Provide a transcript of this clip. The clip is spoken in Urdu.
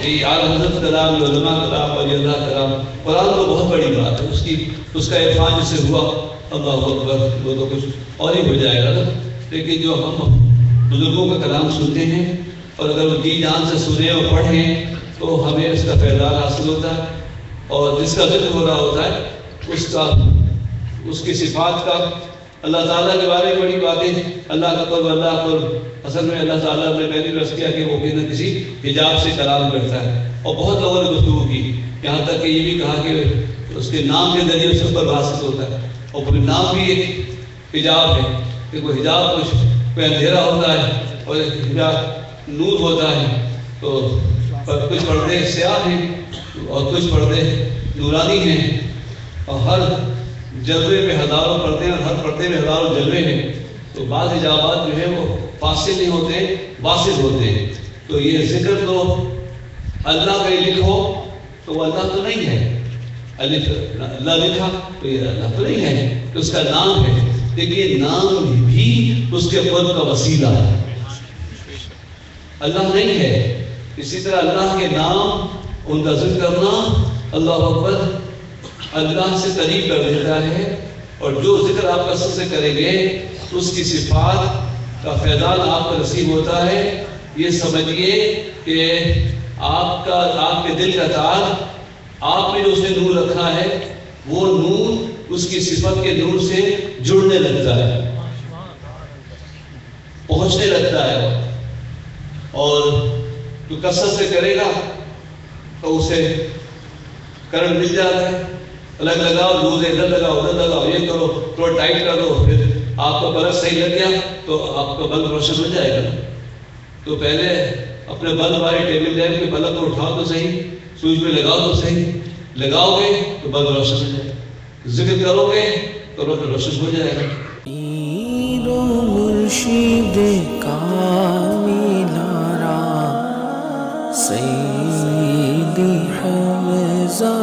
یہ اعلیٰ حضرت کلام، علماء کلام، ولی اللہ کلام، قرآن تو بہت بڑی بات ہے، اس کا عرفان جسے ہوا اللہ اکبر وہ تو کچھ اور ہی ہو جائے گا نا. لیکن جو ہم بزرگوں کا کلام سنتے ہیں اور اگر وہ جی جان سے سنیں اور پڑھیں تو ہمیں اس کا فیضان حاصل ہوتا ہے. اور جس کا ذکر ہو رہا ہوتا ہے اس کی صفات کا، اللہ تعالیٰ کے بارے میں بڑی باتیں، اللہ کا قرب، اللہ قرب، اصل میں اللہ تعالیٰ نے پہلی رس کیا کہ وہ کسی حجاب سے کلام کرتا ہے. اور بہت لوگوں نے گفتگو کی، یہاں تک کہ یہ بھی کہا کہ اس کے نام کے ذریعے اس پر حاصل ہوتا ہے. اور پھر نام بھی ایک حجاب ہے کہ کوئی حجاب کوئی اندھیرا ہوتا ہے اور ایک حجاب نور ہوتا ہے. تو کچھ پردے سیاہ ہیں اور کچھ پردے نورانی ہیں، اور ہر جلوے میں ہزاروں پردے ہیں اور ہر پردے میں ہزاروں جلوے ہیں. تو بعض حجابات جو ہیں وہ فاصل نہیں ہوتے، واصل ہوتے ہیں. تو یہ ذکر تو اللہ کا لکھو تو وہ اللہ تو نہیں ہے، اللہ لکھا تو یہ اللہ تو نہیں ہے، تو اس کا نام ہے. لیکن نام بھی اس کے قرب کا وسیلہ ہے، اللہ نہیں ہے. اسی طرح اللہ کے نام، ان کا ذکر کرنا، اللہ اکبر، اللہ سے قریب کر دیتا ہے. اور جو ذکر آپ کثرت سے کریں گے اس کی صفات کا فیضان آپ کو نصیب ہوتا ہے. یہ سمجھیے کہ آپ کے دل کا تار، آپ میں جو اس نے نور رکھا ہے وہ نور اس کی صفت کے نور سے جڑنے لگتا ہے، پہنچنے لگتا ہے. اور جو کثرت سے کرے گا تو اسے کرنٹ مل جاتا ہے. الگ لگاؤ، لوز ادھر لگاؤ، ادھر لگاؤ، یہ کرو، تھوڑا ٹائٹ کر دو، پھر آپ کا بلب صحیح لگ گیا تو آپ کا بلب روشن ہو جائے گا. تو پہلے اپنے بلب والے ٹیبل لیمپ کے بلب کو اٹھاؤ تو صحیح، سوئچ پہ لگاؤ تو صحیح، لگاؤ گے تو بلب روشن ہو جائے گا، ذکر کرو گے تو روشن ہو جائے گا. پیر و مرشد کامل را سیدی حمزہ